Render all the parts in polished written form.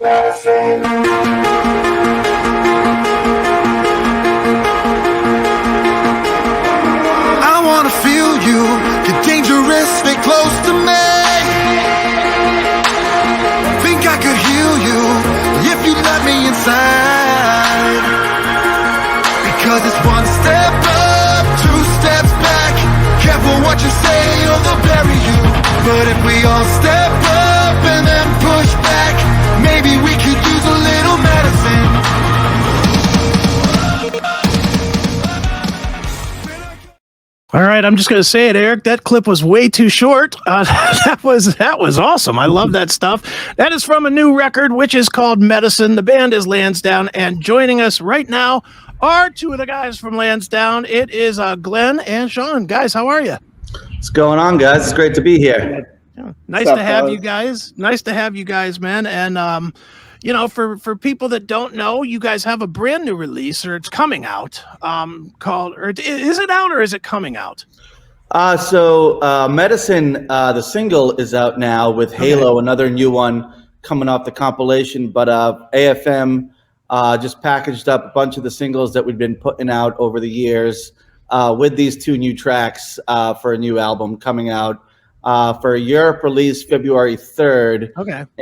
I wanna feel you, you're dangerous, stay close to me. Think I could heal you if you let me inside. Because it's one step up, two steps back. Careful what you say or they'll bury you. But if we all step up and then push back, maybe we could use a little medicine. All right, I'm just going to say it, Eric. That clip was way too short. That was awesome. I love that stuff. That is from a new record, which is called Medicine. The band is Lansdowne, and joining us right now are two of the guys from Lansdowne. It is Glenn and Shaun. Guys, how are you? What's going on, guys? It's great to be here. Yeah, nice to have you guys. Nice to have you guys, man. And you know, for people that don't know, you guys have a brand new release, or it's coming out, called, or is it out or is it coming out? Medicine, the single is out now with Halo, another new one coming off the compilation, but AFM just packaged up a bunch of the singles that we've been putting out over the years with these two new tracks for a new album coming out. For a Europe release February 3rd,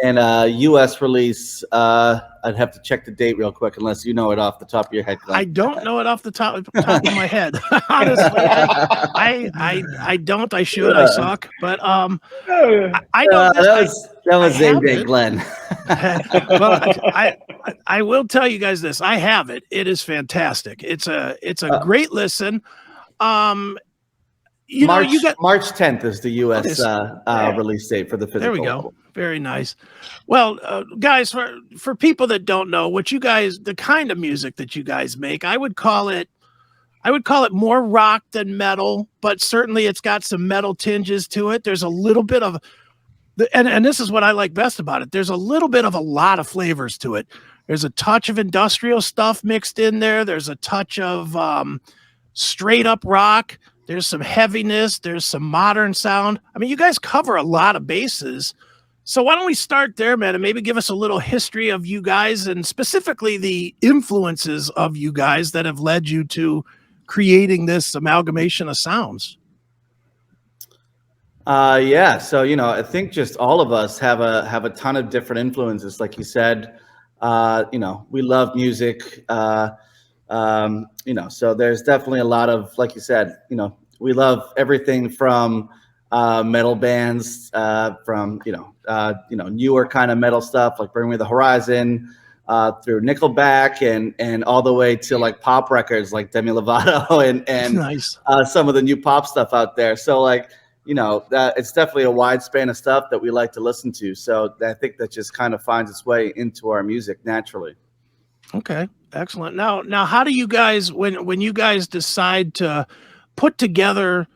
and a US release, I'd have to check the date real quick unless you know it off the top of your head, Glenn. I don't know it off the top of my head. Honestly, I don't. I should. I suck. But I know that was Zane Day, Glenn. Well, I will tell you guys this. I have it. It is fantastic. It's a great listen. March 10th is the U.S. release date for the physical. There we go. Very nice. Well, guys, for people that don't know what you guys, the kind of music that you guys make, I would call it more rock than metal, but certainly it's got some metal tinges to it. There's a little bit of, and this is what I like best about it. There's a little bit of a lot of flavors to it. There's a touch of industrial stuff mixed in there. There's a touch of straight up rock. There's some heaviness. There's some modern sound. I mean, you guys cover a lot of bases. So why don't we start there, man, and maybe give us a little history of you guys and specifically the influences of you guys that have led you to creating this amalgamation of sounds. Yeah. So, you know, I think just all of us have a ton of different influences. Like you said, you know, we love music. You know, so there's definitely a lot of, like you said, you know, we love everything from metal bands, from newer kind of metal stuff like Bring Me the Horizon, through Nickelback, and all the way to like pop records like Demi Lovato and nice. Some of the new pop stuff out there. So like, you know, it's definitely a wide span of stuff that we like to listen to. So I think that just kind of finds its way into our music naturally. Okay, excellent. Now, how do you guys, when you guys decide to put together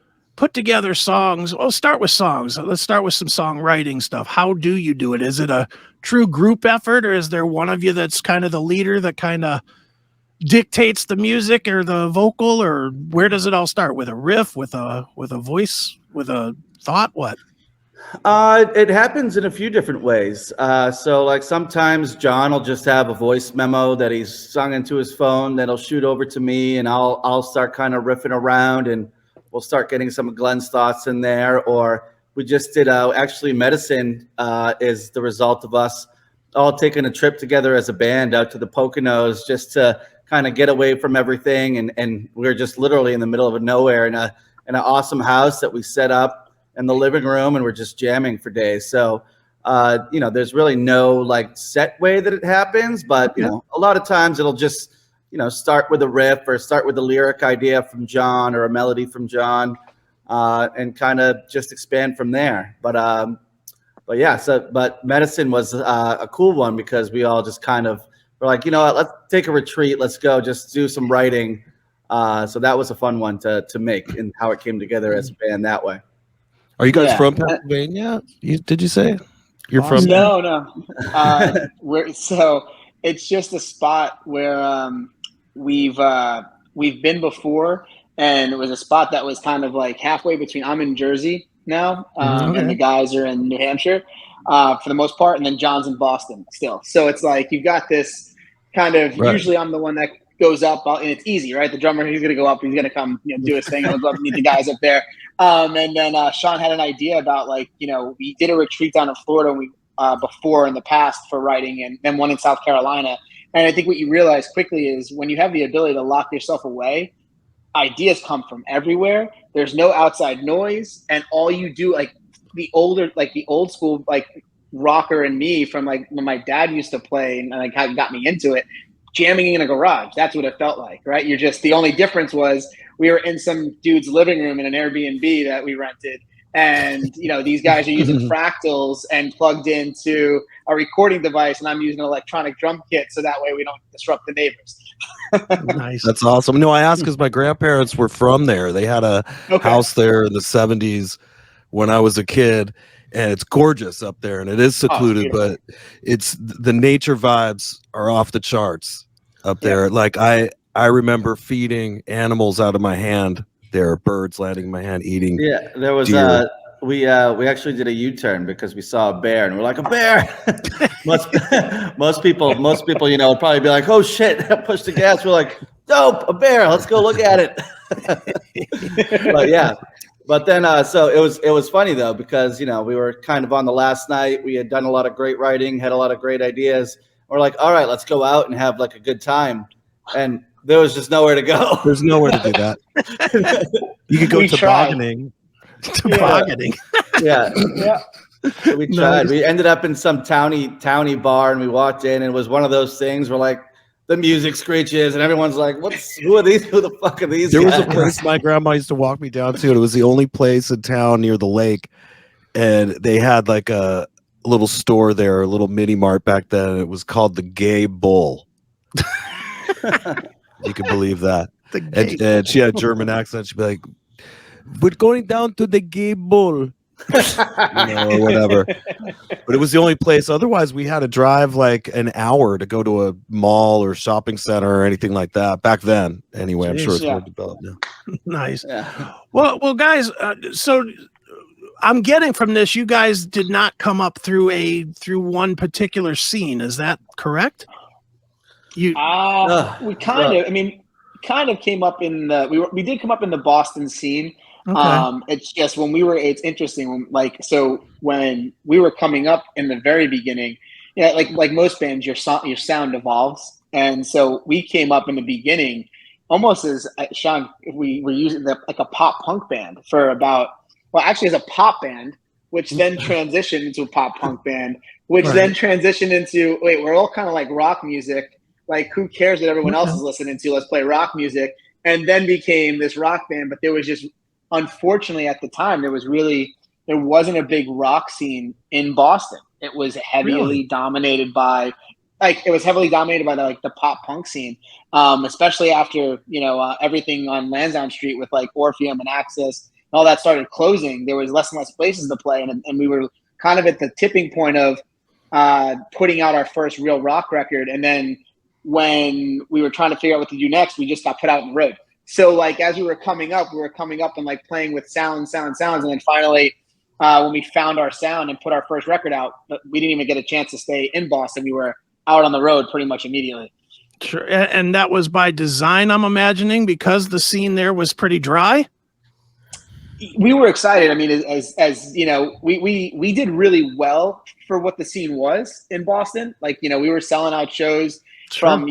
songs? Well, start with songs. Let's start with some songwriting stuff. How do you do it? Is it a true group effort, or is there one of you that's kind of the leader that kind of dictates the music or the vocal, or where does it all start? With a riff, with a voice, with a thought? What? It happens in a few different ways. So like sometimes John will just have a voice memo that he's sung into his phone that'll shoot over to me, and I'll start kind of riffing around, and we'll start getting some of Glenn's thoughts in there. Or we just did actually Medicine is the result of us all taking a trip together as a band out to the Poconos just to kind of get away from everything, and we're just literally in the middle of nowhere in an awesome house that we set up in the living room, and we're just jamming for days. So, you know, there's really no like set way that it happens, but you know, a lot of times it'll just, you know, start with a riff or start with a lyric idea from John or a melody from John, and kind of just expand from there. But yeah, but Medicine was a cool one because we all just kind of were like, you know what, let's take a retreat. Let's go just do some writing. So that was a fun one to make, and how it came together as a band that way. Are you guys from Pennsylvania? Did you say you're from? No. So it's just a spot where we've been before, and it was a spot that was kind of like halfway between. I'm in Jersey now, and the guys are in New Hampshire. for the most part, and then John's in Boston still. So it's like you've got this kind of. Right. Usually, I'm the one that goes up, and it's easy, right? The drummer, he's going to go up, he's going to come, do his thing. I would love to meet the guys up there. And then Shaun had an idea about we did a retreat down in Florida before in the past for writing, and then one in South Carolina. And I think what you realize quickly is when you have the ability to lock yourself away, ideas come from everywhere. There's no outside noise, and all you do, the old school rocker and me from when my dad used to play and got me into it, jamming in a garage. That's what it felt like, right? You're just, the only difference was we were in some dude's living room in an Airbnb that we rented. And, these guys are using fractals and plugged into a recording device, and I'm using an electronic drum kit so that way we don't disrupt the neighbors. Nice. That's awesome. No, I asked because my grandparents were from there. They had a house there in the 70s when I was a kid, and it's gorgeous up there, and it is secluded, but it's the nature vibes are off the charts up there. I remember feeding animals out of my hand. There are birds landing in my hand, eating. Yeah, there was we actually did a U-turn because we saw a bear, and we're like, a bear. most people, would probably be like, oh shit, push the gas. We're like, dope, a bear. Let's go look at it. But yeah. But then, so it was funny though, because, we were kind of on the last night. We had done a lot of great writing, had a lot of great ideas. We're like, all right, let's go out and have a good time. And there was just nowhere to go. There's nowhere to do that. You could go tobogganing. Tobogganing. Yeah. So we tried. Nice. We ended up in some towny bar, and we walked in, and it was one of those things where the music screeches, and everyone's like, who are these? Who the fuck are these There guys? was a place my grandma used to walk me down to, and it was the only place in town near the lake. And they had a little store there, a little mini mart back then. And it was called the Gay Bull. You can believe that. And she had a German accent. She'd be like, we're going down to the Gay Bull. Or whatever. But it was the only place. Otherwise, we had to drive an hour to go to a mall or shopping center or anything like that back then. Anyway, I'm sure it's more developed now. Nice. Yeah. Well, guys. So I'm getting from this, you guys did not come up through one particular scene. Is that correct? We kind of came up in we did come up in the Boston scene. Okay. It's just it's interesting when we were coming up in the very beginning, like most bands, your sound evolves. And so we came up in the beginning almost as Shaun, we were using a pop punk band for as a pop band, which then transitioned into a pop punk band, which then transitioned into, we're all kind of like rock music. Who cares what everyone else is listening to? Let's play rock music. And then became this rock band. But there was just, unfortunately at the time, there wasn't a big rock scene in Boston. It was heavily dominated by the pop punk scene, especially after, everything on Lansdowne Street with Orpheum and Access and all that started closing. There was less and less places to play. And we were kind of at the tipping point of putting out our first real rock record. And then when we were trying to figure out what to do next, we just got put out on the road. So as we were coming up and playing with sounds. And then finally, when we found our sound and put our first record out, we didn't even get a chance to stay in Boston. We were out on the road pretty much immediately. Sure. And that was by design, I'm imagining, because the scene there was pretty dry. We were excited. I mean, as we did really well for what the scene was in Boston. We were selling out shows from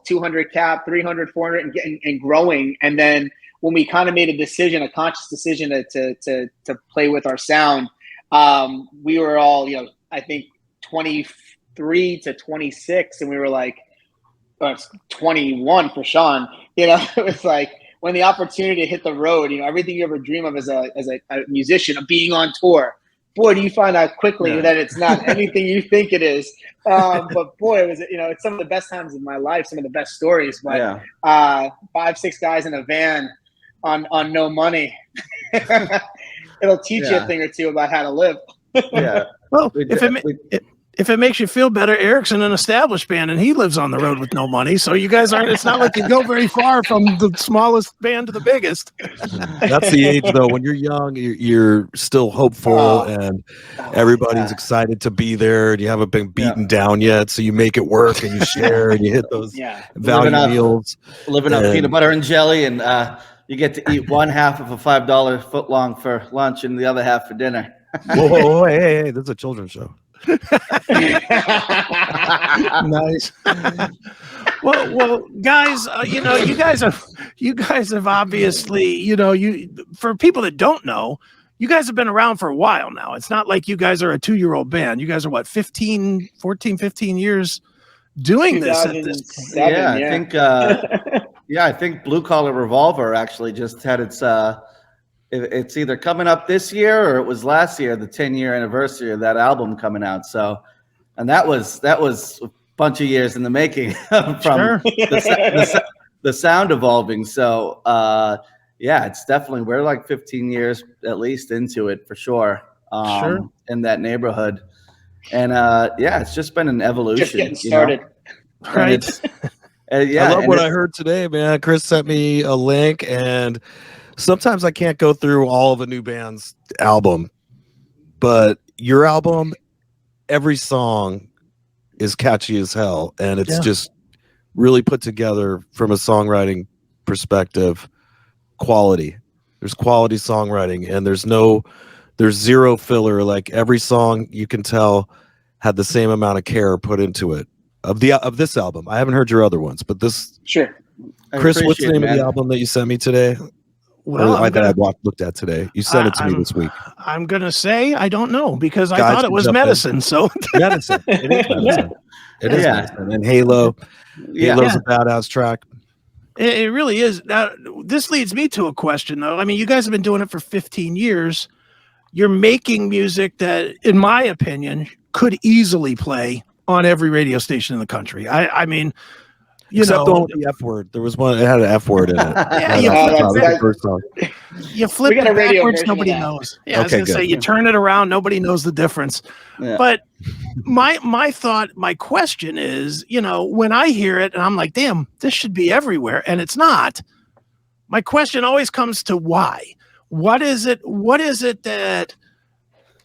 200 cap, 300, 400, and growing. And then when we kind of made a conscious decision to play with our sound, we were all I think 23 to 26, and we were it's 21 for Shaun. It was when the opportunity to hit the road, everything you ever dream of as a musician, of being on tour. Boy, do you find out quickly that it's not anything you think it is. But boy, it was, it's some of the best times of my life, some of the best stories. But 5-6 guys in a van on no money. It'll teach you a thing or two about how to live. Well, if it makes you feel better, Erik's in an established band and he lives on the road with no money. So you guys aren't, it's not like you go very far from the smallest band to the biggest. That's the age though. When you're young, you're still hopeful and everybody's excited to be there and you haven't been beaten down yet. So you make it work and you share and you hit those value meals. Living up peanut butter and jelly, and you get to eat one half of a $5 footlong for lunch and the other half for dinner. Whoa, hey, this is a children's show. Nice. Well, guys, you know, you guys have obviously, you know, for people that don't know, you guys have been around for a while now. It's not like you guys are a 2-year-old band. You guys are what, 15 years doing this at this point. I think Blue Collar Revolver actually just had it's either coming up this year or it was last year, the 10-year anniversary of that album coming out. So, and that was a bunch of years in the making from the sound evolving. So, it's definitely, we're like 15 years at least into it for sure. In that neighborhood. And it's just been an evolution. Just getting started. You know? Right. I love what I heard today, man. Chris sent me a link, and sometimes I can't go through all of a new band's album, but your album, every song is catchy as hell, and it's just really put together from a songwriting perspective. Quality. There's quality songwriting, and there's zero filler. Like every song you can tell had the same amount of care put into it. Of this album, I haven't heard your other ones, but this. Sure. Chris, what's the name of the album that you sent me today? Well, I looked at today. You sent it to me this week. I'm gonna say I don't know because I thought it was medicine. So medicine. It is medicine. It is medicine. And Halo's a badass track. It really is. Now, this leads me to a question, though. I mean, you guys have been doing it for 15 years. You're making music that, in my opinion, could easily play on every radio station in the country. I mean, except the F word. There was one. It had an F word in it. You flip it backwards, nobody knows. Yeah, I was gonna say you turn it around, nobody knows the difference. Yeah. But my question is, you know, when I hear it and I'm like, damn, this should be everywhere, and it's not. My question always comes to why. What is it that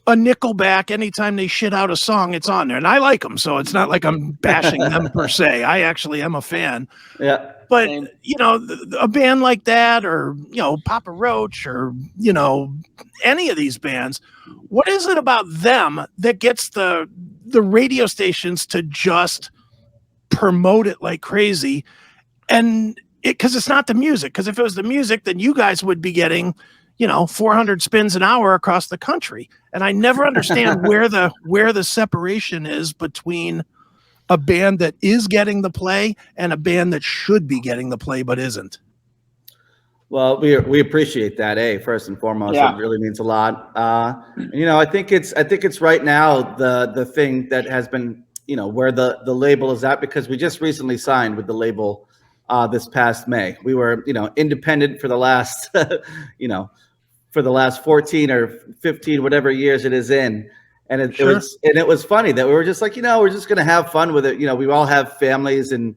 a Nickelback, anytime they shit out a song, it's on there, and I like them, so it's not like I'm bashing them per se. I actually am a fan. Yeah. But you know, a band like that, or you know, Papa Roach, or you know, any of these bands, what is it about them that gets the radio stations to just promote it like crazy? And because it's not the music. Because if it was the music, then you guys would be getting, you know, 400 spins an hour across the country. And I never understand where the separation is between a band that is getting the play and a band that should be getting the play but isn't. Well, we appreciate that, first and foremost. It really means a lot. You know, I think it's right now the thing that has been, you know, where the label is at, because we just recently signed with the label this past May. We were, you know, independent for the last for the last 14 or 15, whatever years it is in. And it was funny that we were just like, you know, we're just going to have fun with it. You know, we all have families and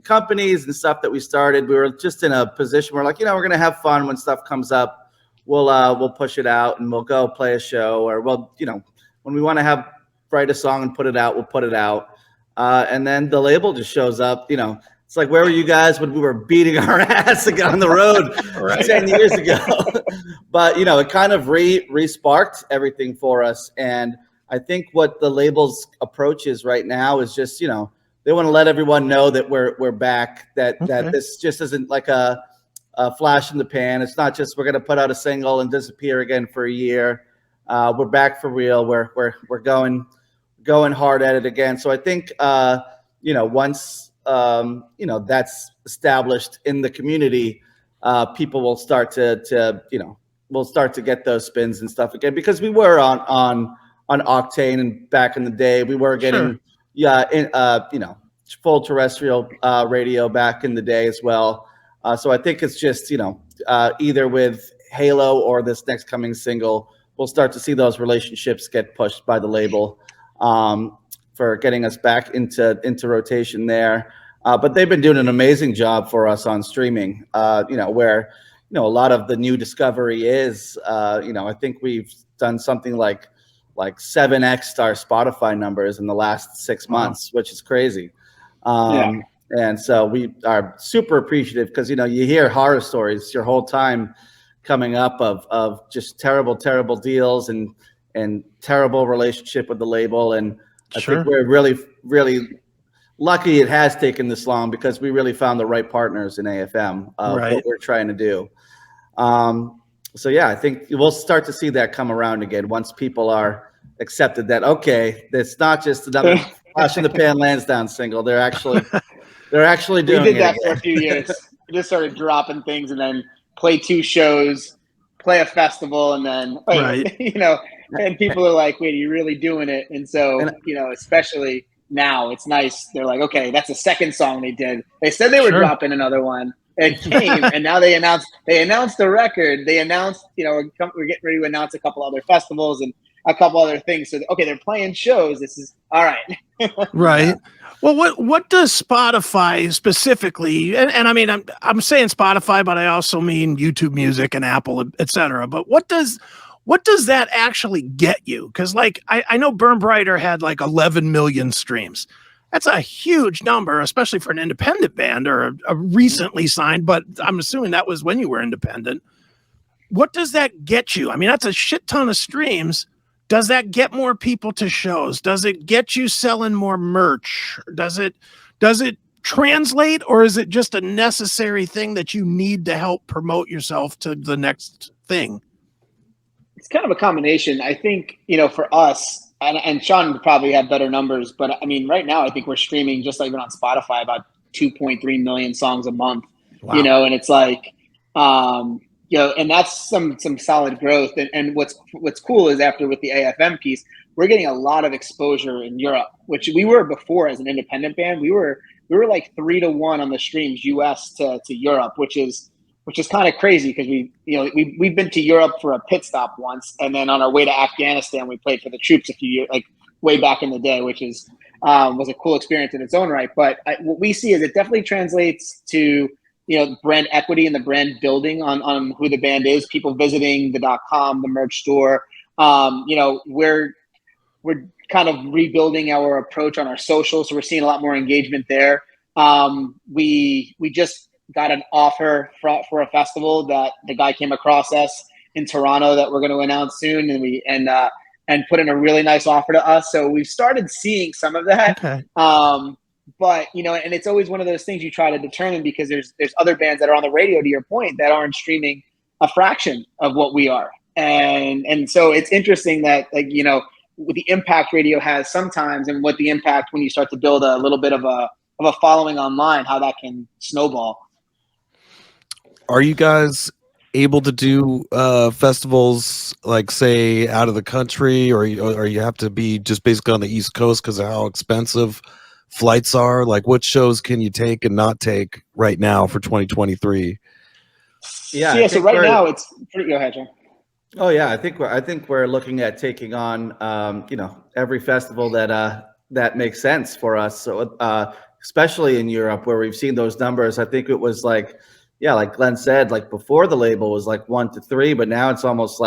companies and stuff that we started. We were just in a position where like, you know, we're going to have fun when stuff comes up. We'll push it out and we'll go play a show, or we'll, you know, when we want to write a song and put it out, we'll put it out. And then the label just shows up, you know. It's like, where were you guys when we were beating our ass to get on the road 10 years ago? But, you know, it kind of re-sparked everything for us. And I think what the label's approach is right now is just, you know, they want to let everyone know that we're back, that this just isn't like a flash in the pan. It's not just we're going to put out a single and disappear again for a year. We're back for real. We're going hard at it again. So I think, you know, once you know, that's established in the community, people will start to you know, we'll start to get those spins and stuff again, because we were on Octane, and back in the day we were getting you know, full terrestrial radio back in the day as well. So I think it's just, you know, either with Halo or this next coming single, we'll start to see those relationships get pushed by the label. for getting us back into rotation there. But they've been doing an amazing job for us on streaming. Where a lot of the new discovery is. I think we've done something like 7x our Spotify numbers in the last 6 months, which is crazy. And so we are super appreciative because, you hear horror stories your whole time coming up of just terrible deals and terrible relationship with the label. And I think we're really, really lucky it has taken this long because we really found the right partners in AFM of what we're trying to do. So yeah, I think we'll start to see that come around again once people are accepted that, okay, it's not just another flash in the pan Lansdowne single. They're actually doing it. We did that for a few years. We just started dropping things and then play 2 shows, play a festival, and then and people are like, wait, are you really doing it? And so, especially now, it's nice. They're like, okay, that's the second song they did. They said they were dropping another one. It came, and now they announced the record. They announced, we're getting ready to announce a couple other festivals and a couple other things. So, okay, they're playing shows. This is all right. Right. Well, what does Spotify specifically, and I mean, I'm saying Spotify, but I also mean YouTube Music and Apple, etc. But what does that actually get you? Because I know Burn Brighter had 11 million streams. That's a huge number, especially for an independent band or a recently signed, but I'm assuming that was when you were independent. What does that get you? I mean, that's a shit ton of streams. Does that get more people to shows? Does it get you selling more merch? Does it translate, or is it just a necessary thing that you need to help promote yourself to the next thing? It's kind of a combination. I think, for us, and Shaun would probably have better numbers, but I mean, right now, I think we're streaming just even on Spotify about 2.3 million songs a month, Wow. And it's and that's some solid growth. And what's cool is after with the AFM piece, we're getting a lot of exposure in Europe, which we were before as an independent band. We were 3-1 on the streams US to Europe, which is kind of crazy because we've been to Europe for a pit stop once, and then on our way to Afghanistan, we played for the troops a few years, way back in the day, which is was a cool experience in its own right. But what we see is it definitely translates to brand equity and the brand building on who the band is. People visiting the .com, the merch store. We're kind of rebuilding our approach on our social, so we're seeing a lot more engagement there. We just got an offer for a festival that the guy came across us in Toronto that we're going to announce soon, and put in a really nice offer to us. So we've started seeing some of that. Okay. But and it's always one of those things you try to determine because there's other bands that are on the radio, to your point, that aren't streaming a fraction of what we are, and so it's interesting that what the impact radio has sometimes, and what the impact when you start to build a little bit of a following online, how that can snowball. Are you guys able to do festivals say out of the country, or you have to be just basically on the East Coast because of how expensive flights are? What shows can you take and not take right now for 2023? Yeah. So right now it's pretty. Go ahead, John. Oh yeah, I think we're looking at taking on every festival that makes sense for us. So especially in Europe where we've seen those numbers. I think it was like Glenn said, before the label was 1 to 3, but now it's almost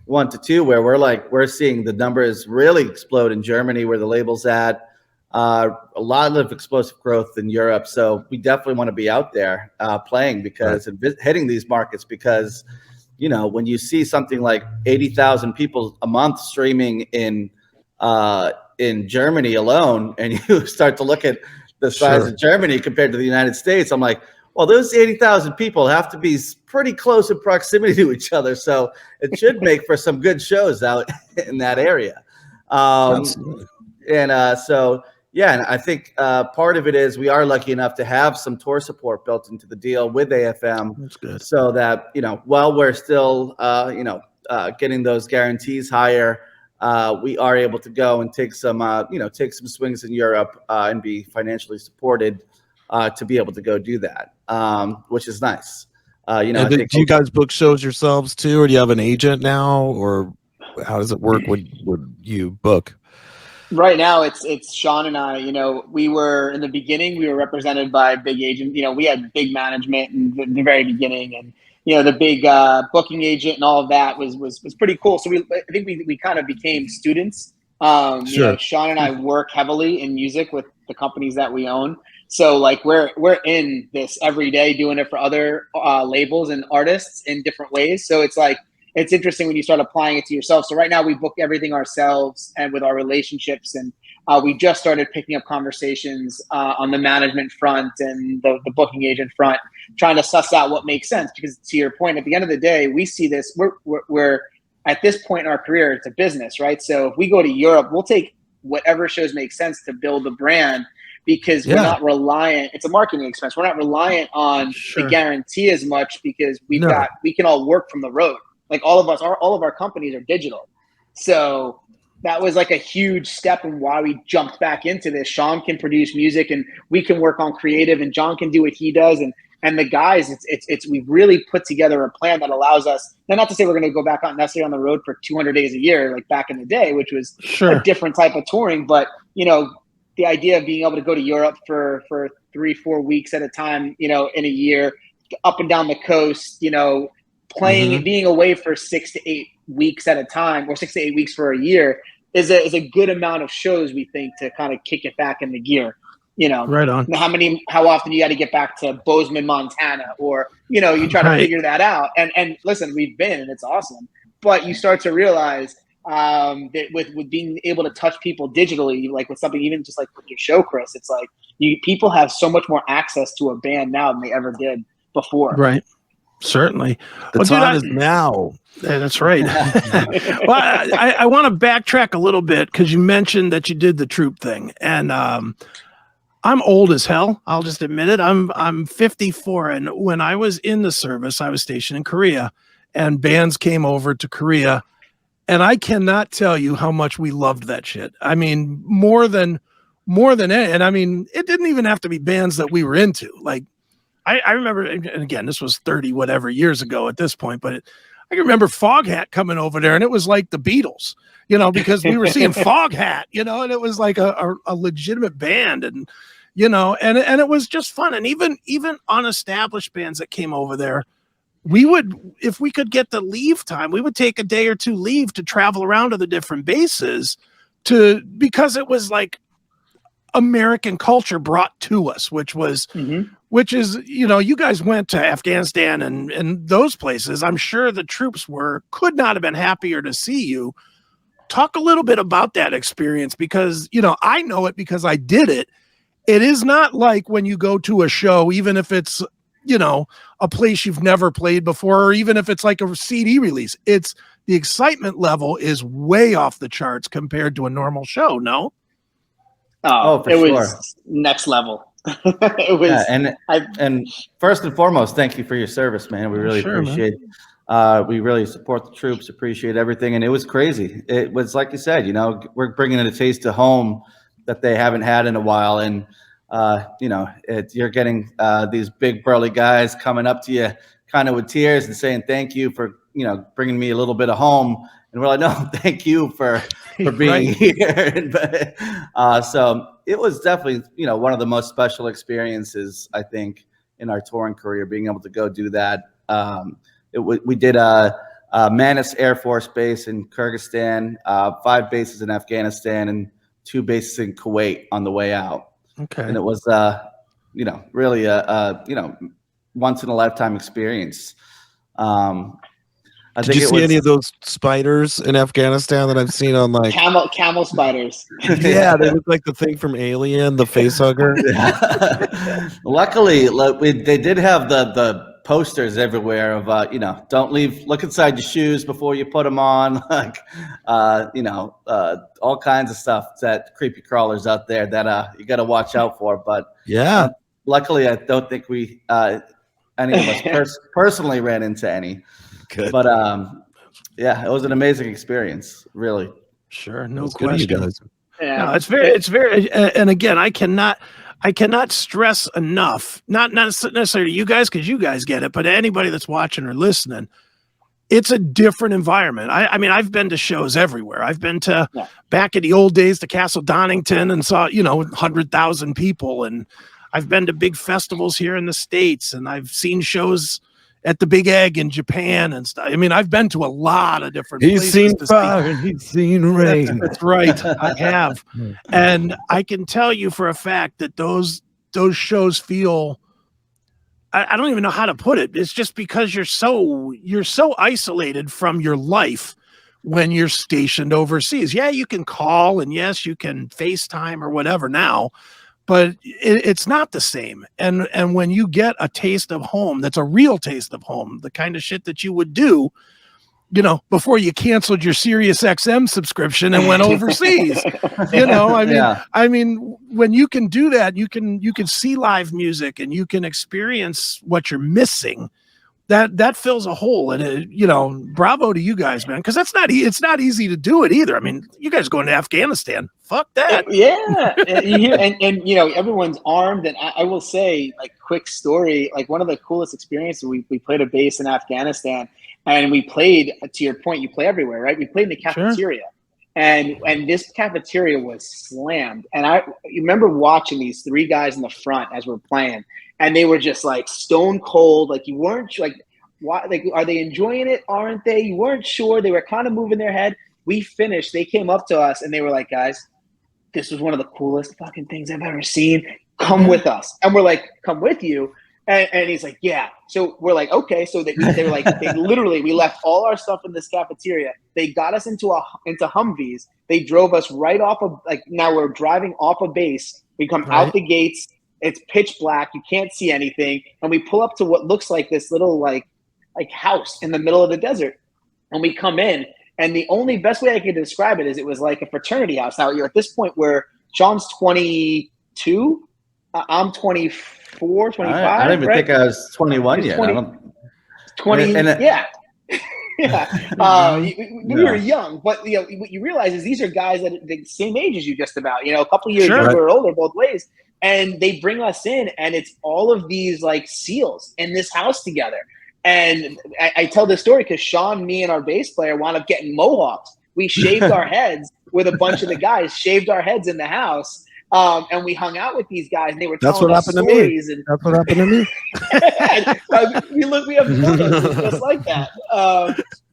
1 to 2, where we're seeing the numbers really explode in Germany where the label's at. A lot of explosive growth in Europe. So we definitely want to be out there playing and hitting these markets because, when you see something like 80,000 people a month streaming in Germany alone, and you start to look at the size of Germany compared to the United States, I'm like, well, those 80,000 people have to be pretty close in proximity to each other. So it should make for some good shows out in that area. And I think part of it is we are lucky enough to have some tour support built into the deal with AFM. That's good. So that, while we're still, getting those guarantees higher, we are able to go and take some swings in Europe and be financially supported to be able to go do that, which is nice. Do you guys book shows yourselves too, or do you have an agent now, or how does it work? Would you book? Right now, it's Shaun and I. You know, we were in the beginning. We were represented by big agent. You know, we had big management in the very beginning, and you know, the big booking agent and all of that was pretty cool. So I think we kind of became students. You know, Shaun and I work heavily in music with the companies that we own. So like we're in this every day, doing it for other labels and artists in different ways. So it's like, it's interesting when you start applying it to yourself. So right now we book everything ourselves and with our relationships, and we just started picking up conversations on the management front and the booking agent front, trying to suss out what makes sense. Because to your point, at the end of the day, we see this, we're at this point in our career, it's a business, right? So if we go to Europe, we'll take whatever shows make sense to build the brand, because we're not reliant. It's a marketing expense. We're not reliant on the guarantee as much, because we can all work from the road. Like all of our companies are digital. So that was like a huge step in why we jumped back into this. Shaun can produce music and we can work on creative, and John can do what he does. And the guys, we've really put together a plan that allows us, now not to say we're going to go back on necessarily on the road for 200 days a year, like back in the day, which was a different type of touring. But, you know, the idea of being able to go to Europe for 3-4 weeks at a time, you know, in a year, up and down the coast, you know, playing and being away for 6 to 8 weeks at a time, or 6 to 8 weeks for a year, is a good amount of shows, we think, to kind of kick it back into gear. You know, right on. How often you got to get back to Bozeman, Montana, or, you know, you try to figure that out. And listen, we've been, and it's awesome, but you start to realize that with being able to touch people digitally, like with something, even just like with your show, Chris, it's like people have so much more access to a band now than they ever did before. Right. Certainly. The time is now. Yeah, that's right. Well, I want to backtrack a little bit, because you mentioned that you did the troop thing, and I'm old as hell. I'll just admit it. I'm 54, and when I was in the service, I was stationed in Korea, and bands came over to Korea, and I cannot tell you how much we loved that shit. I mean, more than any, and I mean, it didn't even have to be bands that we were into. Like, I remember, and again, this was 30 whatever years ago at this point, but I can remember Foghat coming over there, and it was like the Beatles, you know, because we were seeing Foghat, you know, and it was like a legitimate band, and, you know, and it was just fun. And even unestablished bands that came over there, we would, if we could get the leave time, we would take a day or two leave to travel around to the different bases, because it was like American culture brought to us, which is, you know, you guys went to Afghanistan and those places. I'm sure the troops could not have been happier to see you. Talk a little bit about that experience, because, you know, I know it because I did it. It is not like when you go to a show, even if it's, you know, a place you've never played before, or even if it's like a CD release, the excitement level is way off the charts compared to a normal show. No? Oh, for sure. Was next level. It was, and first and foremost, thank you for your service, man. We really appreciate it. We really support the troops, appreciate everything. And it was crazy. It was, like you said, you know, we're bringing a taste of home that they haven't had in a while. And, you know, you're getting these big burly guys coming up to you kind of with tears and saying, thank you for, you know, bringing me a little bit of home. And we're like, no, thank you for being here. So it was definitely, you know, one of the most special experiences, I think, in our touring career, being able to go do that. We did Manis Air Force Base in Kyrgyzstan, 5 bases in Afghanistan, and 2 bases in Kuwait on the way out. Okay. And it was, you know, really you know, once in a lifetime experience. Did you see any of those spiders in Afghanistan that I've seen on, like, camel spiders? Yeah, they look like the thing from Alien, the face hugger. Luckily, they did have the posters everywhere of, you know, don't look inside your shoes before you put them on, like, you know, all kinds of stuff, that creepy crawlers out there that you got to watch out for. But yeah, luckily, I don't think we any of us personally ran into any. Good. But yeah, it was an amazing experience, really. Sure, no question. You guys. Yeah, no, it's very, and again, I cannot stress enough, not necessarily you guys, because you guys get it, but anybody that's watching or listening, it's a different environment. I mean, I've been to shows everywhere. I've been to back in the old days to Castle Donington and saw, 100,000 people. And I've been to big festivals here in the States, and I've seen shows at the Big Egg in Japan and stuff. I mean, I've been to a lot of different places. He's seen fire and he's seen rain. That's right. I have. And I can tell you for a fact that those shows feel, I don't even know how to put it. It's just because you're so isolated from your life when you're stationed overseas. Yeah, you can call, and yes, you can FaceTime or whatever now, but it's not the same. And when you get a taste of home, that's a real taste of home, the kind of shit that you would do, before you canceled your Sirius XM subscription and went overseas. I mean, when you can do that, you can see live music and you can experience what you're missing. That fills a hole, and bravo to you guys, man, because it's not easy to do it either. I mean, you guys going to Afghanistan? Fuck that. Yeah, and everyone's armed, and I will say, like, quick story, like one of the coolest experiences. We played a bass in Afghanistan, and we played. To your point, you play everywhere, right? We played in the cafeteria, and this cafeteria was slammed. And I remember watching these three guys in the front as we're playing. And they were just like stone cold. Like, you weren't like, why? Like, are they enjoying it? Aren't they? You weren't sure. They were kind of moving their head. We finished. They came up to us and they were like, guys, this was one of the coolest fucking things I've ever seen. Come with us. And we're like, come with you. And he's like, yeah. So we're like, okay. So they were like, we left all our stuff in this cafeteria. They got us into Humvees. They drove us right off of, like, now we're driving off a base. We come out the gates. It's pitch black. You can't see anything. And we pull up to what looks like this little like house in the middle of the desert. And we come in, and the only best way I could describe it is it was like a fraternity house. Now, you're at this point where Shaun's 22, I'm 24, 25. I didn't even think I was 21 yet. 20, yeah. Yeah. We were young, but what you realize is these are guys that are the same age as you, just about, a couple years younger or older both ways. And they bring us in, and it's all of these like SEALs in this house together. And I tell this story because Shaun, me, and our bass player wound up getting mohawks. We shaved our heads with a bunch of the guys, shaved our heads in the house. And we hung out with these guys, and they were telling us stories. That's what happened to me. We have photos just like that.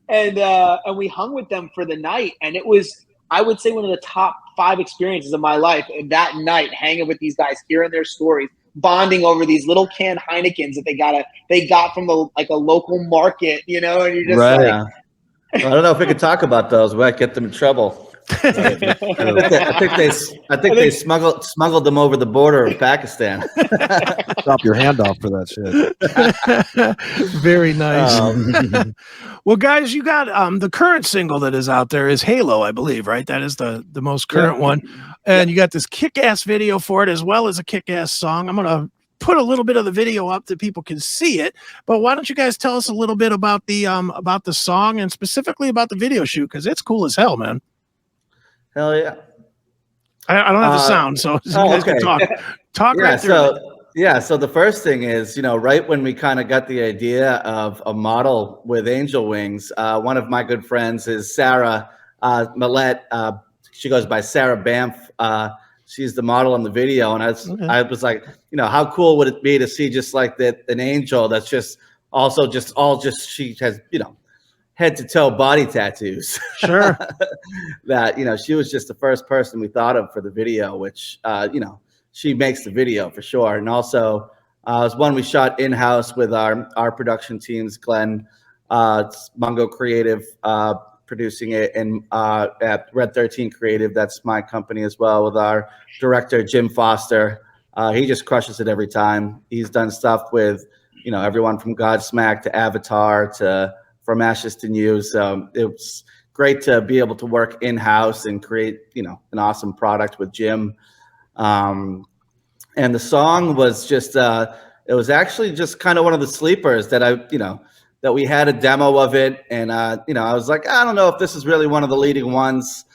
And we hung with them for the night, and it was, I would say, one of the top 5 experiences of my life. And that night, hanging with these guys, hearing their stories, bonding over these little canned Heinekens that they got from a local market, and you're just like, I don't know if we could talk about those. We might get them in trouble. I think they smuggled them over the border of Pakistan. Chop your hand off for that shit. Very nice. Well, guys, you got the current single that is out there is Halo, I believe, right? That is the most current one. And you got this kick-ass video for it as well as a kick-ass song. I'm gonna put a little bit of the video up that people can see it, but why don't you guys tell us a little bit about the song and specifically about the video shoot, because it's cool as hell, man. Hell yeah. I don't have the sound, so you guys can talk right through it. So the first thing is, right when we kind of got the idea of a model with angel wings, one of my good friends is Sarah Millette. She goes by Sarah Banff. She's the model in the video, and I was like, how cool would it be to see just like that, an angel that's just she has, head to toe body tattoos. Sure. That, she was just the first person we thought of for the video, which, she makes the video for sure. And also it was one we shot in-house with our production teams, Glenn, Mungo Creative, producing it, and at Red 13 Creative, that's my company as well, with our director, Jim Foster. He just crushes it every time. He's done stuff with, everyone from Godsmack to Avatar to From Ashes to New. So it was great to be able to work in-house and create, an awesome product with Jim. And the song was just, it was actually just kind of one of the sleepers that that we had a demo of it. And, I was like, I don't know if this is really one of the leading ones.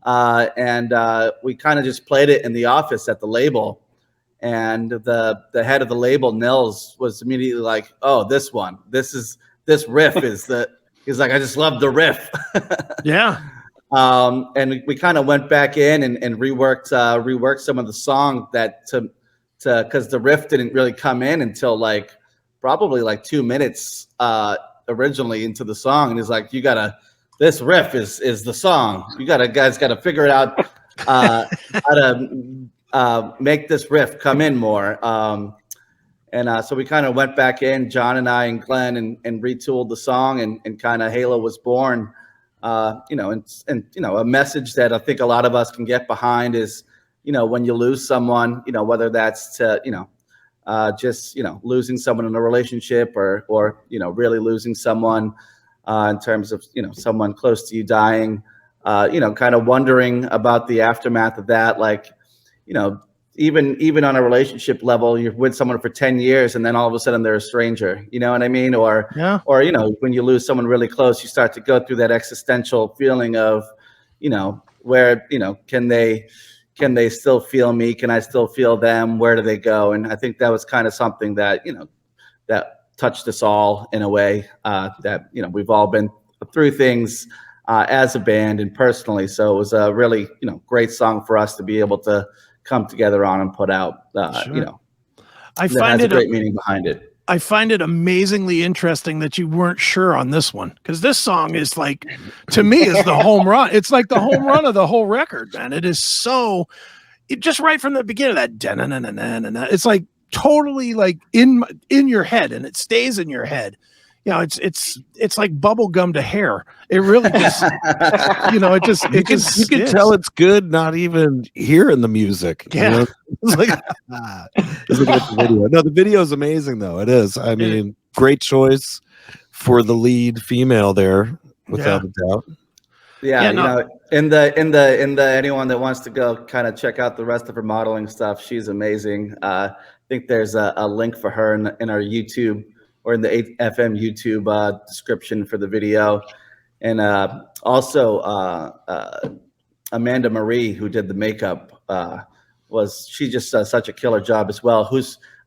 And we kind of just played it in the office at the label. And the head of the label, Nils, was immediately like, oh, this riff is He's like, I just love the riff. Yeah. And we kind of went back in and reworked some of the song because the riff didn't really come in until like probably like 2 minutes originally into the song. And he's like, this riff is the song. Guys got to figure it out how to make this riff come in more. So we kind of went back in, John and I and Glenn, and retooled the song, and kind of Halo was born. And a message that I think a lot of us can get behind is, when you lose someone, whether that's to, just, losing someone in a relationship or really losing someone in terms of, someone close to you dying, kind of wondering about the aftermath of that. Like, even on a relationship level, you're with someone for 10 years and then all of a sudden they're a stranger, you know what I mean? Or when you lose someone really close, you start to go through that existential feeling of, where, can they still feel me? Can I still feel them? Where do they go? And I think that was kind of something that, that touched us all in a way, that, we've all been through things as a band and personally. So it was a really, great song for us to be able to come together on and put out. Sure. I find it a great meaning behind it. I find it amazingly interesting that you weren't sure on this one, because this song is like, to me, is the home run. It's like the home run of the whole record, man. It is just right from the beginning, that da-na-na-na-na-na-na, it's like totally like in your head, and it stays in your head. It's like bubble gum to hair. It really just, you can tell it's good, not even hearing the music. Yeah. It's like, the video. No, the video is amazing though. It is. I mean, great choice for the lead female there, without a doubt. Yeah, in the anyone that wants to go kind of check out the rest of her modeling stuff, she's amazing. I think there's a link for her in our YouTube, or in the 8FM YouTube description for the video. And also Amanda Marie, who did the makeup, she just does such a killer job as well.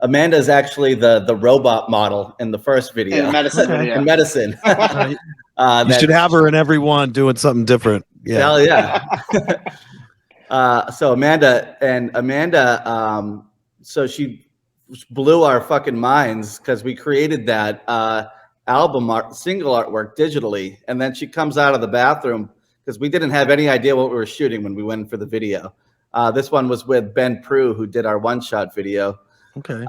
Amanda is actually the robot model in the first video. In medicine. Okay. In medicine. You should have her in every one doing something different. Yeah. Hell yeah. So Amanda, so she blew our fucking minds because we created that single artwork digitally, and then she comes out of the bathroom because we didn't have any idea what we were shooting when we went for the video. This one was with Ben Prue, who did our one-shot video. Okay.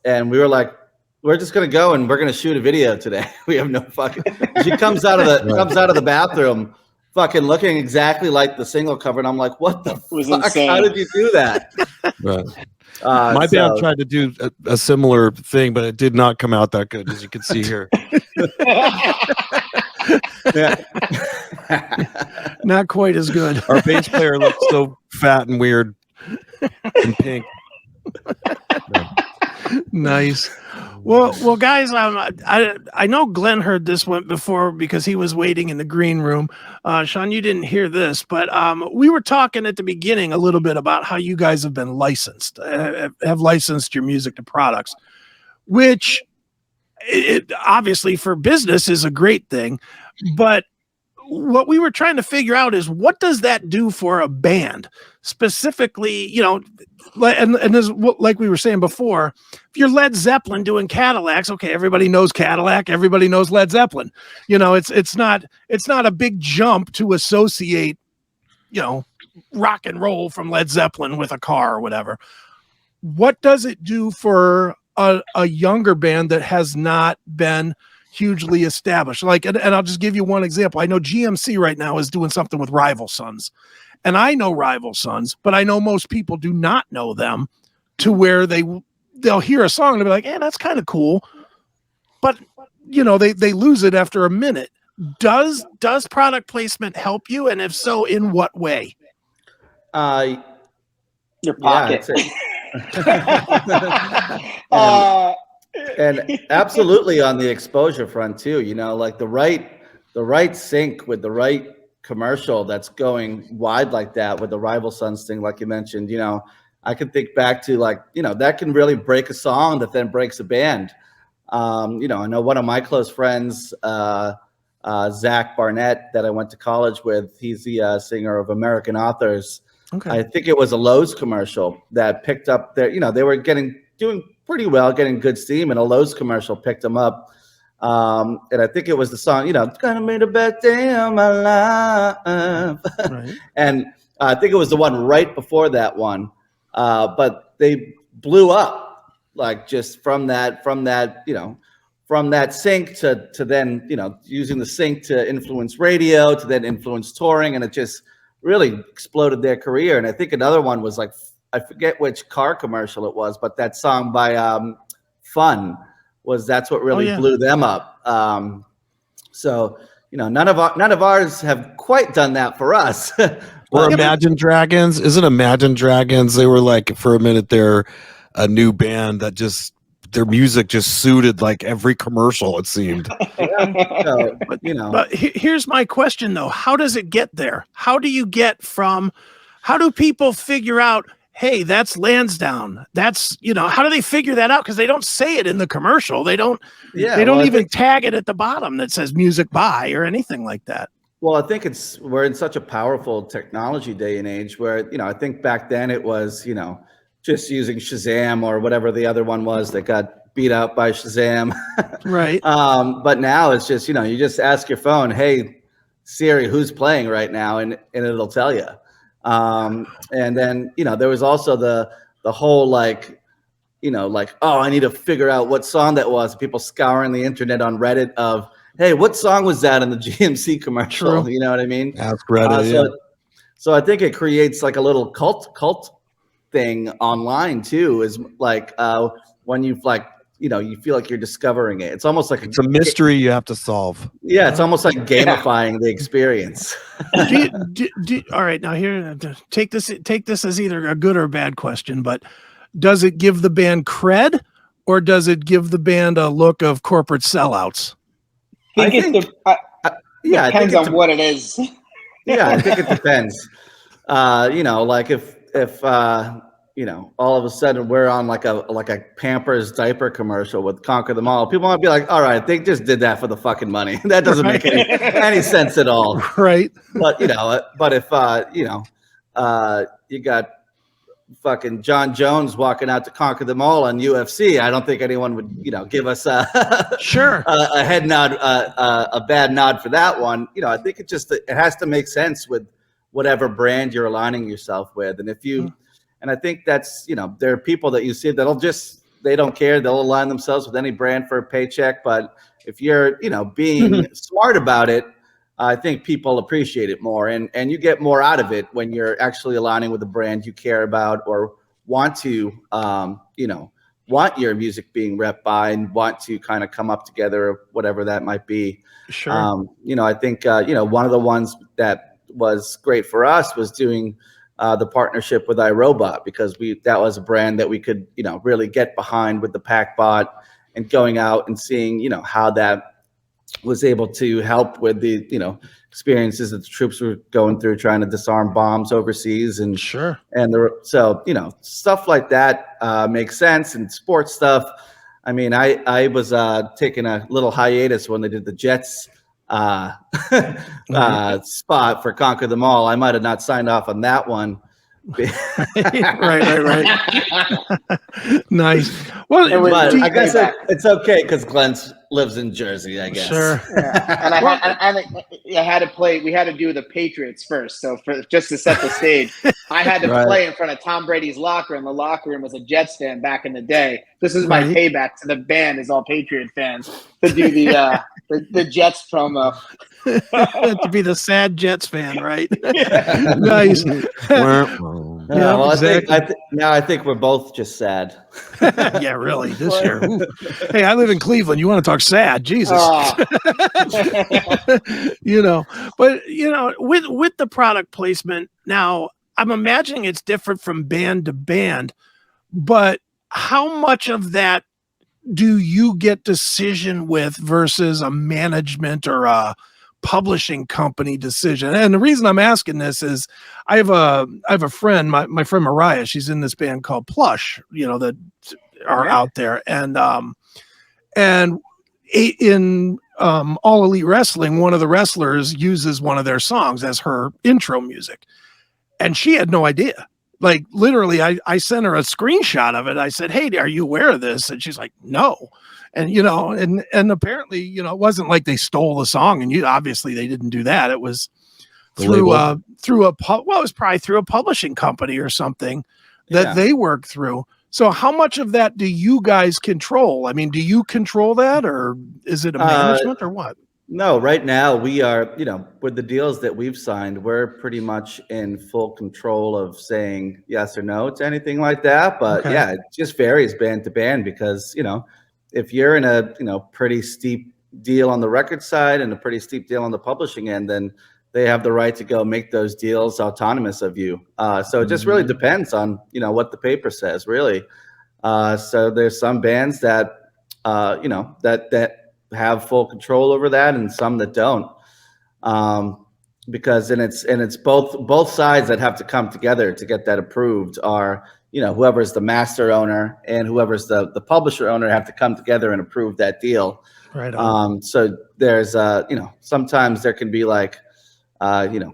And we were like, we're just gonna go and we're gonna shoot a video today. We have no fucking. She comes out of the bathroom, fucking looking exactly like the single cover, and I'm like, what the fuck? Insane. How did you do that? Right. My band tried to do a similar thing, but it did not come out that good, as you can see here. Not quite as good. Our bass player looks so fat and weird and pink. Nice. Well, guys, I know Glenn heard this one before because he was waiting in the green room. Shaun, you didn't hear this, but we were talking at the beginning a little bit about how you guys have been licensed, have licensed your music to products, which obviously for business is a great thing. But what we were trying to figure out is, what does that do for a band specifically? And this, like we were saying before, if you're Led Zeppelin doing Cadillacs, okay, everybody knows Cadillac, everybody knows Led Zeppelin. It's not a big jump to associate, rock and roll from Led Zeppelin with a car or whatever. What does it do for a younger band that has not been hugely established? And I'll just give you one example. I know GMC right now is doing something with Rival Sons, and I know Rival Sons, but I know most people do not know them to where they'll hear a song and they'll be like, that's kind of cool, but they lose it after a minute. Does product placement help you, and if so, in what way? Your pocket. And absolutely on the exposure front too, like the right sync with the right commercial that's going wide like that with the Rival Sons thing, like you mentioned. I can think back to that can really break a song that then breaks a band. I know one of my close friends Zach Barnett that I went to college with. He's the singer of American Authors. Okay. I think it was a Lowe's commercial that picked up their, they were doing pretty well, getting good steam, and a Lowe's commercial picked them up. And I think it was the song, gonna make a bad day of my life. Right. And I think it was the one right before that one. But they blew up, like, just from that sync to then, using the sync to influence radio, to then influence touring. And it just really exploded their career. And I think another one was like, I forget which car commercial it was, but that song by Fun that's what really blew them up. So, none of ours have quite done that for us. Or Imagine Dragons. Isn't Imagine Dragons? They were like, for a minute, they're a new band that just, their music just suited like every commercial, it seemed. So, But here's my question, though. How does it get there? How do people figure out, hey, that's Lansdowne? That's, how do they figure that out? Because they don't say it in the commercial. They don't even tag it at the bottom that says music by or anything like that. Well, I think we're in such a powerful technology day and age where, I think back then it was, just using Shazam or whatever the other one was that got beat out by Shazam. Right. But now it's just, you just ask your phone, hey, Siri, who's playing right now? And it'll tell you. And then, there was also the whole like, oh, I need to figure out what song that was. People scouring the internet on Reddit of, hey, what song was that in the GMC commercial? True. You know what I mean? Ask Reddit, So I think it creates like a little cult thing online too, is like when you've like, you feel like you're discovering it. It's almost like it's a mystery you have to solve. Yeah, it's almost like gamifying the experience. All right, now here, take this as either a good or bad question, but does it give the band cred, or does it give the band a look of corporate sellouts? I think depends on what it is. Yeah, I think it depends. Like if all of a sudden we're on like a Pampers diaper commercial with Conquer Them All, people might be like, all right, they just did that for the fucking money. That doesn't make any sense at all. Right. But if you got fucking John Jones walking out to Conquer Them All on UFC, I don't think anyone would, give us a head nod, a bad nod for that one. I think it has to make sense with whatever brand you're aligning yourself with. And if you, and I think that's, there are people that you see that'll they don't care. They'll align themselves with any brand for a paycheck. But if you're, being smart about it, I think people appreciate it more, and you get more out of it when you're actually aligning with a brand you care about or want to, want your music being rep by and want to kind of come up together, whatever that might be. Sure. I think, one of the ones that was great for us was doing the partnership with iRobot, because that was a brand that we could, really get behind with the PackBot and going out and seeing, how that was able to help with the, experiences that the troops were going through trying to disarm bombs overseas. And sure. And so, stuff like that makes sense. And sports stuff. I mean, I was taking a little hiatus when they did the Jets spot for Conquer Them All. I might have not signed off on that one. right. Nice. Well, but I guess it's okay because Glenn lives in Jersey, I guess. Sure. Yeah. And I had to play. We had to do the Patriots first, so just to set the stage, I had to play in front of Tom Brady's locker, and the locker room was a Jets fan back in the day. This is my payback to the band, is all Patriot fans, to do the Jets promo. To be the sad Jets fan, right? Nice. Well, exactly. I think we're both just sad. Yeah, really. This year. Ooh. Hey, I live in Cleveland. You want to talk sad? Jesus. But with the product placement, now I'm imagining it's different from band to band, but how much of that do you get decision with versus a management or a publishing company decision? And the reason I'm asking this is I have a friend, my friend Mariah, she's in this band called Plush, that are out there. And in All Elite Wrestling, one of the wrestlers uses one of their songs as her intro music, and she had no idea. Like literally, I sent her a screenshot of it. I said, "Hey, are you aware of this?" And she's like, "No." And and apparently, it wasn't like they stole the song, and obviously they didn't do that. It was through it was probably through a publishing company or something that they work through. So how much of that do you guys control? I mean, do you control that, or is it a management or what? No, right now we are, with the deals that we've signed, we're pretty much in full control of saying yes or no to anything like that. But yeah, it just varies band to band because, if you're in a, pretty steep deal on the record side and a pretty steep deal on the publishing end, then they have the right to go make those deals autonomous of you. So it just really depends on, what the paper says, really. So there's some bands that, that have full control over that, and some that don't. Because it's both sides that have to come together to get that approved are, whoever's the master owner and whoever's the publisher owner have to come together and approve that deal. Right on. So there's sometimes there can be like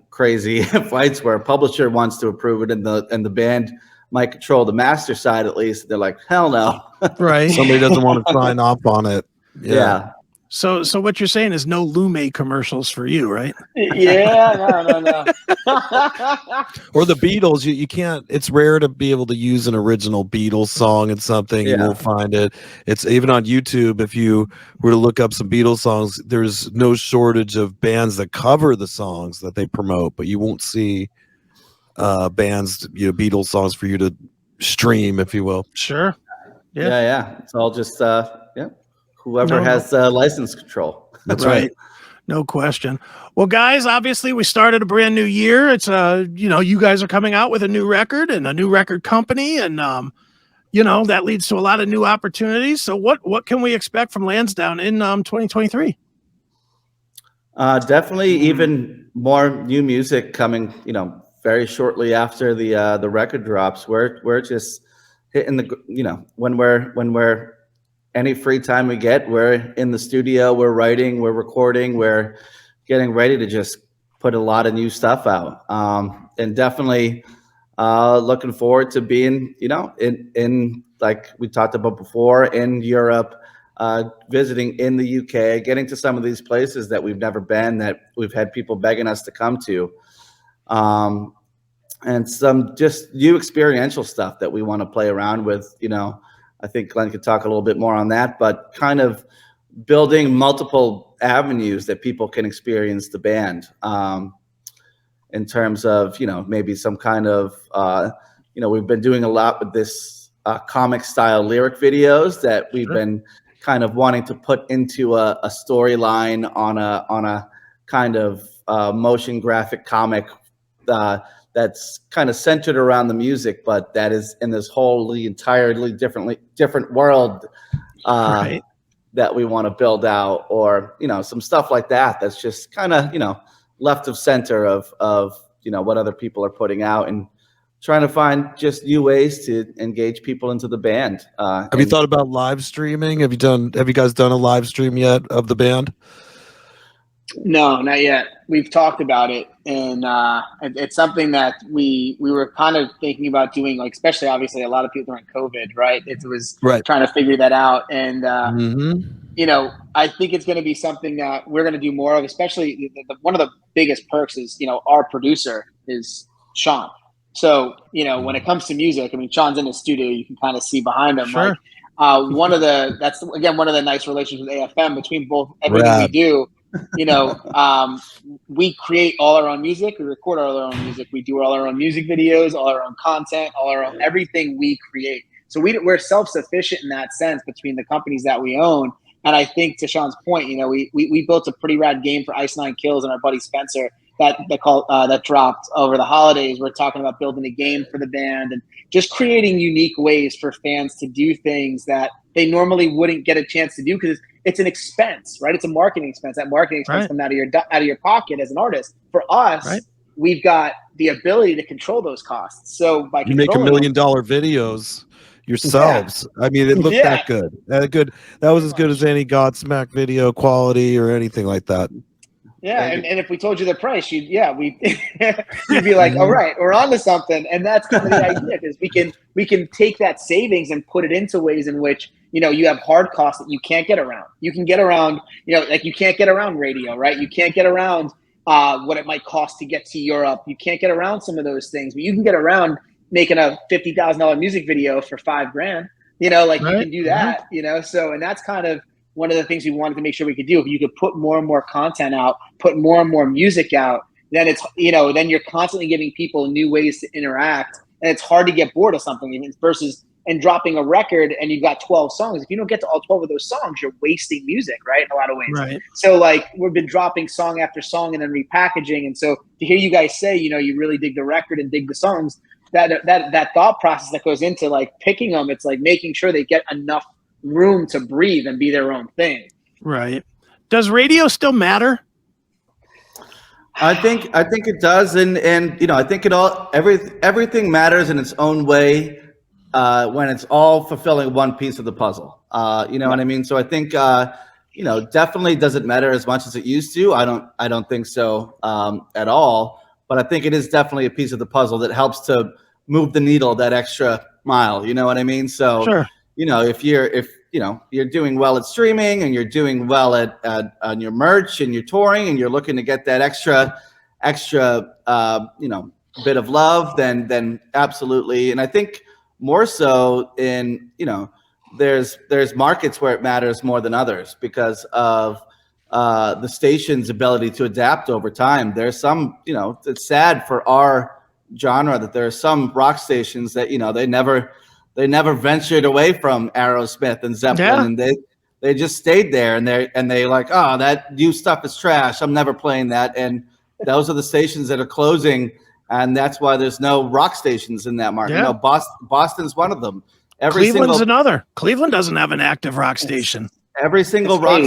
crazy fights where a publisher wants to approve it and the band might control the master side at least. They're like, hell no. Right. Somebody doesn't want to sign off on it. Yeah. So what you're saying is no Lume commercials for you, right? Yeah, no. Or the Beatles, you can't. It's rare to be able to use an original Beatles song in something. You won't find it. It's even on YouTube. If you were to look up some Beatles songs, there's no shortage of bands that cover the songs that they promote, but you won't see bands, Beatles songs for you to stream, if you will. Sure. Yeah. It's all just whoever has license control. That's right. No question. Well, guys, obviously we started a brand new year. It's you guys are coming out with a new record and a new record company, and that leads to a lot of new opportunities. So what can we expect from Lansdowne in 2023? Definitely even more new music coming, very shortly after the record drops. We're just hitting the when we're any free time we get, we're in the studio, we're writing, we're recording, we're getting ready to just put a lot of new stuff out. And definitely looking forward to being, in like we talked about before, in Europe, visiting in the UK, getting to some of these places that we've never been, that we've had people begging us to come to. And some just new experiential stuff that we want to play around with, I think Glenn could talk a little bit more on that, but kind of building multiple avenues that people can experience the band in terms of, maybe some kind of, we've been doing a lot with this comic style lyric videos that we've been kind of wanting to put into a storyline on a kind of motion graphic comic that's kind of centered around the music, but that is in this wholly entirely different world that we want to build out, or some stuff like that that's just kind of left of center of what other people are putting out, and trying to find just new ways to engage people into the band. Have you thought about live streaming? Have you guys done a live stream yet of the band? No, not yet. We've talked about it, and it's something that we were kind of thinking about doing, like, especially obviously a lot of people during COVID, right? It was trying to figure that out. And, I think it's going to be something that we're going to do more of, especially one of the biggest perks is, our producer is Shaun. So, when it comes to music, I mean, Shaun's in the studio, you can kind of see behind him. Sure. Like, that's one of the nice relations with AFM between both everything we do. We create all our own music, we record all our own music, we do all our own music videos, all our own content, all our own everything we create. So we're self-sufficient in that sense between the companies that we own. And I think to Shaun's point, we built a pretty rad game for Ice Nine Kills and our buddy Spencer that dropped over the holidays. We're talking about building a game for the band and just creating unique ways for fans to do things that they normally wouldn't get a chance to do, because it's an expense, right? It's a marketing expense. That marketing expense comes out of your pocket as an artist. For us, we've got the ability to control those costs. So by you make $1 million videos, yourselves. I mean, it looked that good. That was as good as any Godsmack video quality or anything like that. Yeah, and if we told you the price, you'd be like, all right, we're on to something. And that's kind of the idea, because we can take that savings and put it into ways in which, you have hard costs that you can't get around. You can get around, like you can't get around radio, right? You can't get around what it might cost to get to Europe. You can't get around some of those things, but you can get around making a $50,000 music video for $5,000. You can do that, So, and that's kind of one of the things we wanted to make sure we could do. If you could put more and more content out, put more and more music out, then it's, then you're constantly giving people new ways to interact, and it's hard to get bored of something versus dropping a record and you've got 12 songs. If you don't get to all 12 of those songs, you're wasting music, right? In a lot of ways. Right. So we've been dropping song after song and then repackaging. And so to hear you guys say, you really dig the record and dig the songs, that thought process that goes into picking them, it's making sure they get enough room to breathe and be their own thing. Right. Does radio still matter? I think it does, and I think everything matters in its own way when it's all fulfilling one piece of the puzzle. You know what I mean? So I think definitely doesn't matter as much as it used to. I don't think so at all. But I think it is definitely a piece of the puzzle that helps to move the needle that extra mile. You know what I mean? So sure. If you're doing well at streaming and you're doing well at on your merch and you're touring and you're looking to get that extra bit of love, then absolutely. And I think more so in there's markets where it matters more than others because of the station's ability to adapt over time. There's some, it's sad for our genre that there are some rock stations that they never ventured away from Aerosmith and Zeppelin, and they just stayed there, and they like, oh, that new stuff is trash, I'm never playing that. And those are the stations that are closing, and that's why there's no rock stations in that market. Boston's one of them. Cleveland's another. Cleveland doesn't have an active rock station. Every single rock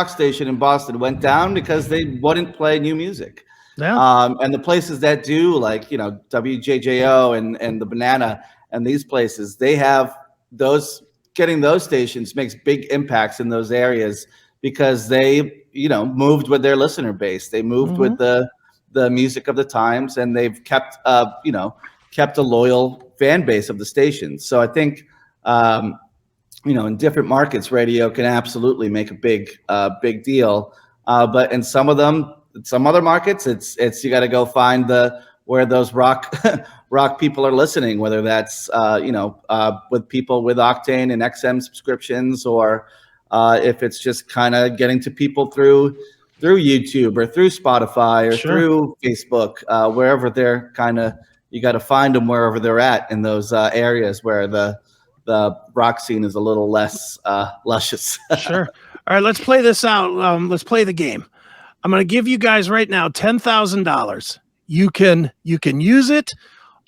station in Boston went down because they wouldn't play new music. Yeah. And the places that do, like WJJO and the Banana and these places, they have those. Getting those stations makes big impacts in those areas because they moved with their listener base. They moved with the music of the times, and they've kept kept a loyal fan base of the stations. So I think in different markets, radio can absolutely make a big deal. But in some other markets, it's you got to go find where those rock people are listening, whether that's with people with Octane and XM subscriptions, or if it's just kind of getting to people through YouTube or through Spotify or through Facebook, wherever they're you got to find them wherever they're at in those areas where the rock scene is a little less luscious. Sure. All right, let's play this out. Let's play the game. I'm going to give you guys right now $10,000. You can use it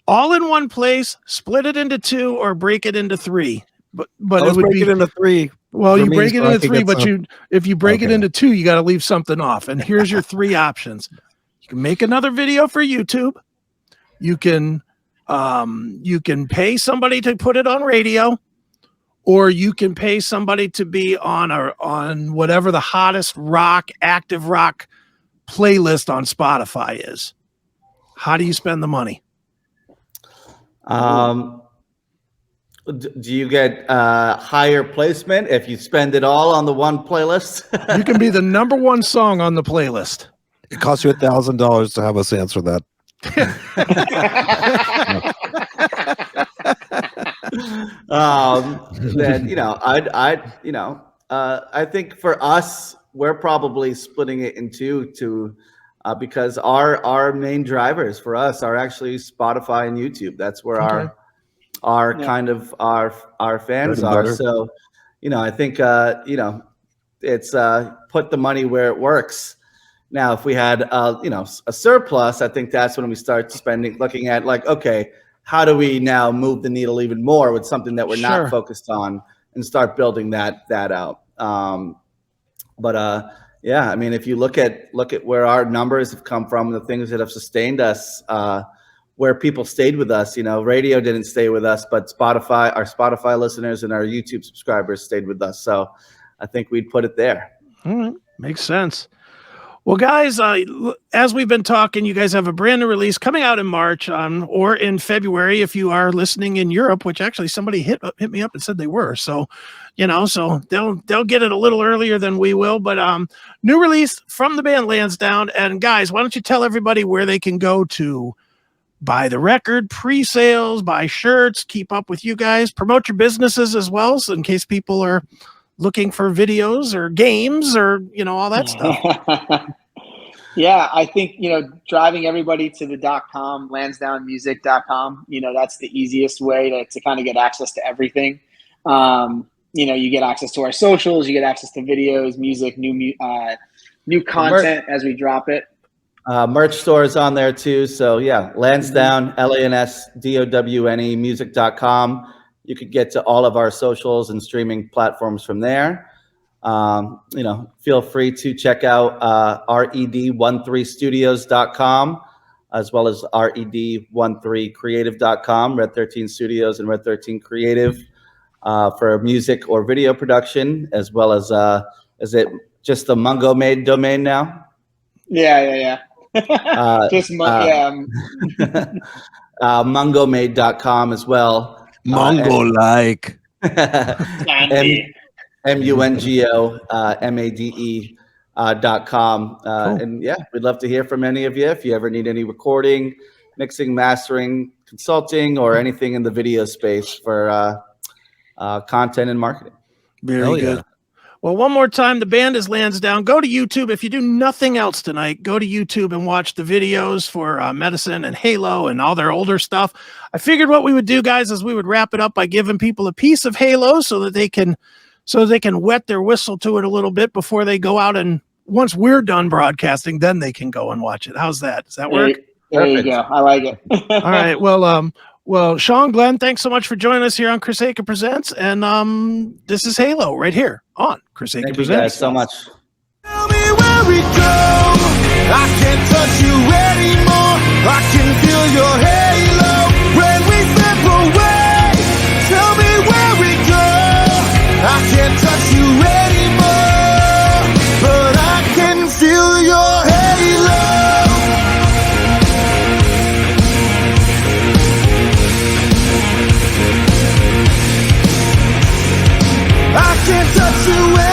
all in one place, split it into two, or break it into three. But it would break it into three. Well, you break it into three, but if you break it into two, you got to leave something off. And here's your three options. You can make another video for YouTube. You can pay somebody to put it on radio, or you can pay somebody to be on whatever the hottest active rock playlist on Spotify is. How do you spend the money? Do you get higher placement if you spend it all on the one playlist? You can be the number one song on the playlist. It costs you $1,000 to have us answer that. Then I think for us, we're probably splitting it in two because our main drivers for us are actually Spotify and YouTube. That's where our kind of our fans are. So, I think it's put the money where it works. Now, if we had a surplus, I think that's when we start looking at okay, how do we now move the needle even more with something that we're not focused on, and start building that out. I mean, if you look at where our numbers have come from, the things that have sustained us, where people stayed with us. You know, radio didn't stay with us, but our Spotify listeners and our YouTube subscribers stayed with us. So I think we'd put it there. All right. Makes sense. Well, guys, as we've been talking, you guys have a brand new release coming out in March, or in February if you are listening in Europe, which actually somebody hit me up and said they were. So, you know, so they'll get it a little earlier than we will. But new release from the band Lansdowne. And guys, why don't you tell everybody where they can go to buy the record, pre-sales, buy shirts, keep up with you guys, promote your businesses as well, so in case people are looking for videos or games or, you know, all that stuff. Yeah, I think, you know, driving everybody to the .com, lansdownemusic.com, you know, that's the easiest way to kind of get access to everything. You know, you get access to our socials, you get access to videos, music, new content as we drop it. Merch store is on there too. So yeah, Lansdowne, LANSDOWNE music.com. You could get to all of our socials and streaming platforms from there. You know, feel free to check out red13studios.com as well as red13creative.com, Red 13 Studios and Red 13 Creative for music or video production, as well as is it just the Mungo made domain now? Yeah. mungomade.com as well. Mongo like MUNGO and yeah, we'd love to hear from any of you if you ever need any recording, mixing, mastering, consulting, or anything in the video space for content and marketing. Very good. Well, one more time, the band is Lansdowne. Go to YouTube. If you do nothing else tonight, go to YouTube and watch the videos for Medicine and Halo and all their older stuff. I figured what we would do, guys, is we would wrap it up by giving people a piece of Halo so that they can wet their whistle to it a little bit before they go out, and once we're done broadcasting, then they can go and watch it. How's that? Does that work? There you go. I like it. All right. Well, Shaun, Glenn, thanks so much for joining us here on CHRIS Akin Presents. And this is Halo right here on CHRIS Akin Presents. Thank you guys so much. Tell me where we go. I can't touch you anymore. I can feel your halo when we separate. Tell me where we go. I can't touch you anymore, but I can feel your halo. I can't touch you anymore.